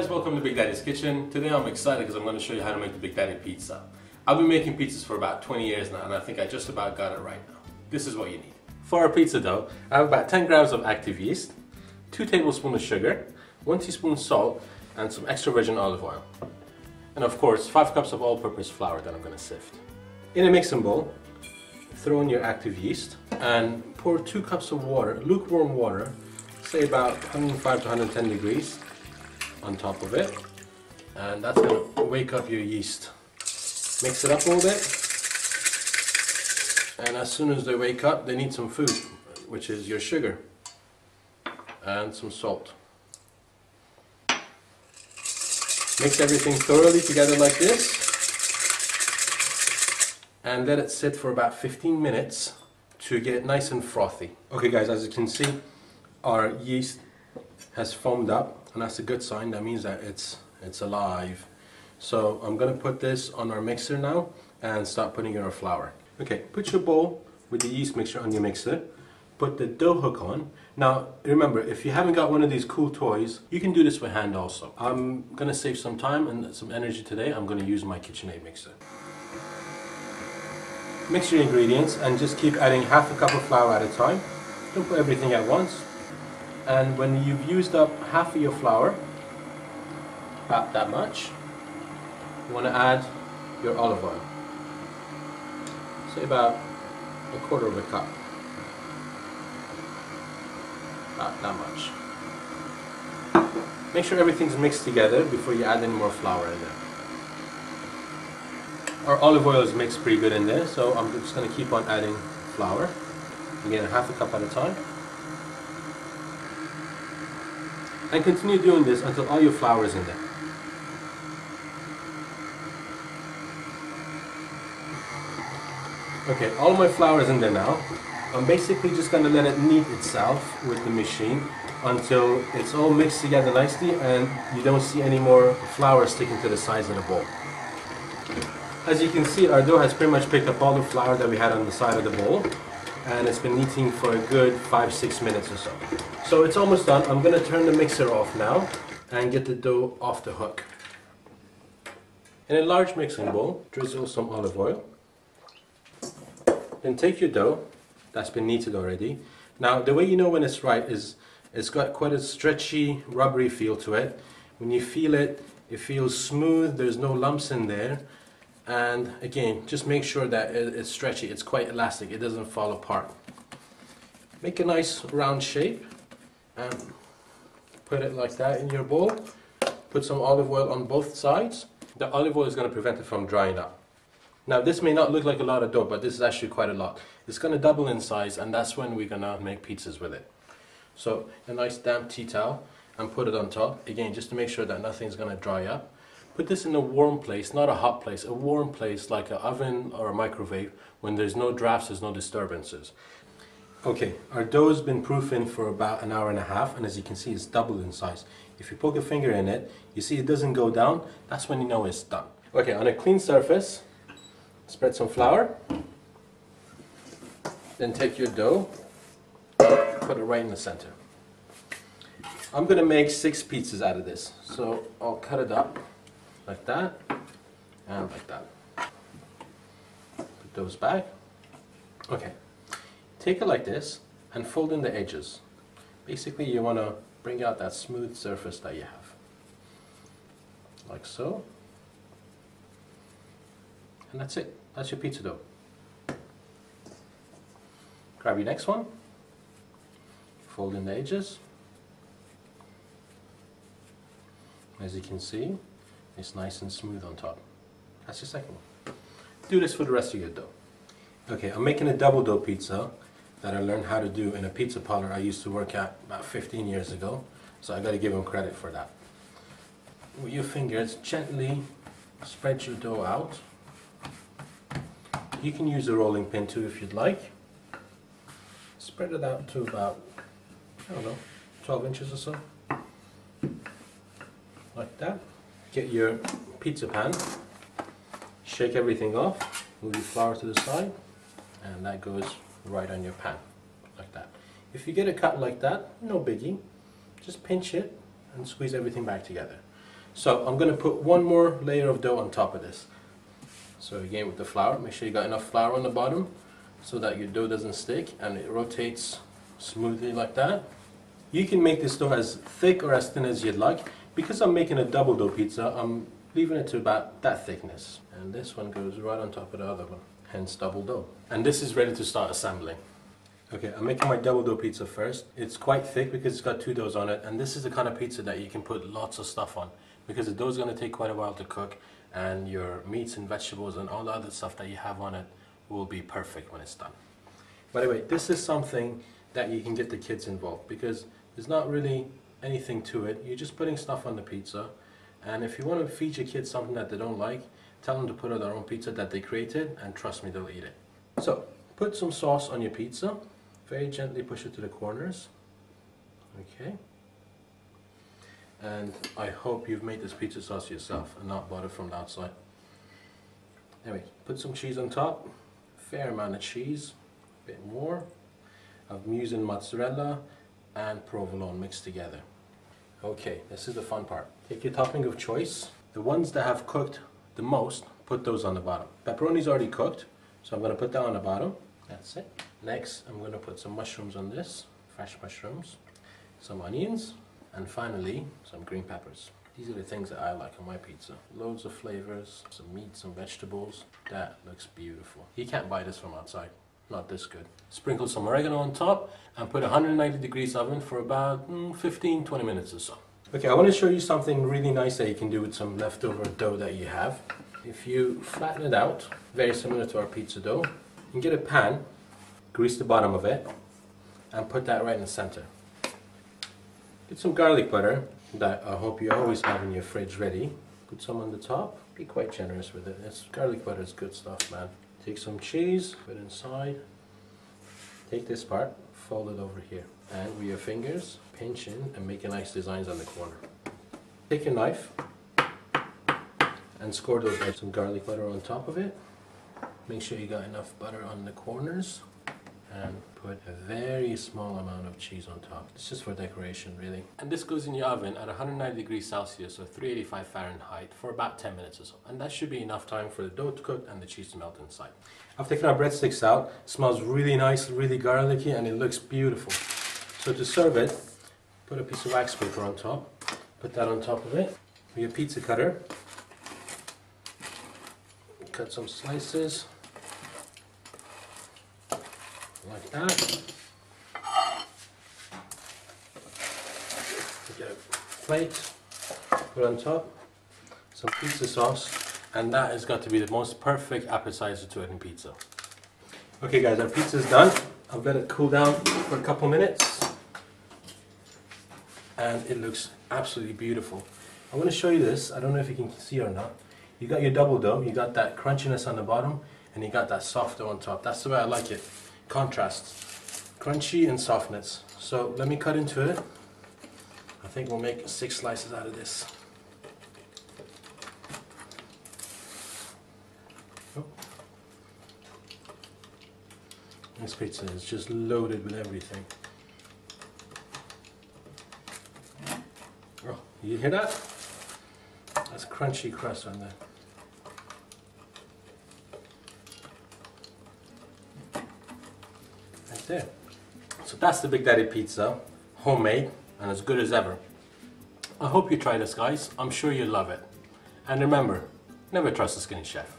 guys, welcome to Big Daddy's Kitchen. Today I'm excited because I'm going to show you how to make the Big Daddy pizza. I've been making pizzas for about 20 years now and I think I just about got it right now. This is what you need. For our pizza dough, I have about 10 grams of active yeast, 2 tablespoons of sugar, 1 teaspoon salt, and some extra virgin olive oil. And of course, 5 cups of all-purpose flour that I'm going to sift. In a mixing bowl, throw in your active yeast and pour 2 cups of water, lukewarm water, say about 105 to 110 degrees on top of it, and that's going to wake up your yeast. Mix it up a little bit, and as soon as they wake up they need some food, which is your sugar and some salt. Mix everything thoroughly together like this and let it sit for about 15 minutes to get nice and frothy. Okay guys, as you can see, our yeast has foamed up, and that's a good sign. That means that it's alive. So I'm going to put this on our mixer now and start putting in our flour. Okay, put your bowl with the yeast mixture on your mixer. Put the dough hook on. Now remember, if you haven't got one of these cool toys, you can do this with hand also. I'm going to save some time and some energy today. I'm going to use my KitchenAid mixer. Mix your ingredients and just keep adding half a cup of flour at a time. Don't put everything at once. And when you've used up half of your flour, about that much, you want to add your olive oil. Say about a quarter of a cup. About that much. Make sure everything's mixed together before you add any more flour in there. Our olive oil is mixed pretty good in there, so I'm just going to keep on adding flour. Again, half a cup at a time. And continue doing this until all your flour is in there. Okay, all my flour is in there now. I'm basically just going to let it knead itself with the machine until it's all mixed together nicely and you don't see any more flour sticking to the sides of the bowl. As you can see, our dough has pretty much picked up all the flour that we had on the side of the bowl, and it's been kneading for a good 5-6 minutes or so. So it's almost done. I'm going to turn the mixer off now and get the dough off the hook. In a large mixing bowl, drizzle some olive oil. Then take your dough that's been kneaded already. Now the way you know when it's right is it's got quite a stretchy, rubbery feel to it. When you feel it, it feels smooth, there's no lumps in there. And again, just make sure that it's stretchy, it's quite elastic, it doesn't fall apart. Make a nice round shape and put it like that in your bowl. Put some olive oil on both sides. The olive oil is going to prevent it from drying up. Now this may not look like a lot of dough, but this is actually quite a lot. It's going to double in size, and that's when we're going to make pizzas with it. So a nice damp tea towel and put it on top, again just to make sure that nothing's going to dry up. Put this in a warm place, not a hot place, a warm place like an oven or a microwave when there's no drafts, there's no disturbances. Okay, our dough has been proofing for about an hour and a half, and as you can see it's doubled in size. If you poke a finger in it, you see it doesn't go down, that's when you know it's done. Okay, on a clean surface, spread some flour, then take your dough, put it right in the center. I'm going to make 6 pizzas out of this, so I'll cut it up like that and like that. Put those back. Okay, take it like this and fold in the edges. Basically you want to bring out that smooth surface that you have, like so, and that's it. That's your pizza dough. Grab your next one, fold in the edges. As you can see, it's nice and smooth on top. That's your second one. Do this for the rest of your dough. Okay, I'm making a double dough pizza that I learned how to do in a pizza parlor I used to work at about 15 years ago. So I got to give them credit for that. With your fingers, gently spread your dough out. You can use a rolling pin too if you'd like. Spread it out to about, I don't know, 12 inches or so. Like that. Get your pizza pan, shake everything off, move your flour to the side, and that goes right on your pan, like that. If you get it cut like that, no biggie, just pinch it and squeeze everything back together. So I'm going to put one more layer of dough on top of this. So again with the flour, make sure you got enough flour on the bottom so that your dough doesn't stick and it rotates smoothly like that. You can make this dough as thick or as thin as you'd like. Because I'm making a double dough pizza, I'm leaving it to about that thickness. And this one goes right on top of the other one, hence double dough. And this is ready to start assembling. Okay, I'm making my double dough pizza first. It's quite thick because it's got two doughs on it, and this is the kind of pizza that you can put lots of stuff on because the dough is going to take quite a while to cook, and your meats and vegetables and all the other stuff that you have on it will be perfect when it's done. By the way, this is something that you can get the kids involved because there's not really anything to it. You're just putting stuff on the pizza, and if you want to feed your kids something that they don't like, tell them to put on their own pizza that they created, and trust me, they'll eat it. So put some sauce on your pizza, very gently push it to the corners. Okay, and I hope you've made this pizza sauce yourself and not bought it from the outside. Anyway, put some cheese on top, fair amount of cheese, a bit more. I'm using mozzarella and provolone mixed together. Okay, this is the fun part. Take your topping of choice. The ones that have cooked the most, put those on the bottom. Pepperoni's already cooked, so I'm going to put that on the bottom. That's it. Next, I'm going to put some mushrooms on this, fresh mushrooms, some onions, and finally, some green peppers. These are the things that I like on my pizza. Loads of flavors, some meat, some vegetables. That looks beautiful. You can't buy this from outside. Not this good. Sprinkle some oregano on top and put 190 degrees oven for about 15-20 minutes or so. Okay, I want to show you something really nice that you can do with some leftover dough that you have. If you flatten it out, very similar to our pizza dough, you can get a pan, grease the bottom of it, and put that right in the center. Get some garlic butter that I hope you always have in your fridge ready. Put some on the top. Be quite generous with it. Garlic butter is good stuff, man. Take some cheese, put it inside. Take this part, fold it over here, and with your fingers, pinch in and make nice designs on the corner. Take your knife and score those with some garlic butter on top of it. Make sure you got enough butter on the corners, and put a very small amount of cheese on top. It's just for decoration, really. And this goes in your oven at 190 degrees Celsius or 385 Fahrenheit for about 10 minutes or so. And that should be enough time for the dough to cook and the cheese to melt inside. I've taken our breadsticks out. It smells really nice, really garlicky, and it looks beautiful. So to serve it, put a piece of wax paper on top. Put that on top of it. With your pizza cutter, cut some slices. Like that. Get a plate, put on top some pizza sauce, and that has got to be the most perfect appetizer to any pizza. Okay guys, our pizza's done. I've let it cool down for a couple minutes, and it looks absolutely beautiful. I want to show you this. I don't know if you can see it or not. You got your double dough, you got that crunchiness on the bottom, and you got that soft dough on top. That's the way I like it. Contrast, crunchy and softness. So let me cut into it. I think we'll make 6 slices out of this. Oh. This pizza is just loaded with everything. Oh, you hear that? That's crunchy crust on there. There. So that's the Big Daddy pizza, homemade and as good as ever. I hope you try this, guys. I'm sure you'll love it. And remember, never trust a skinny chef.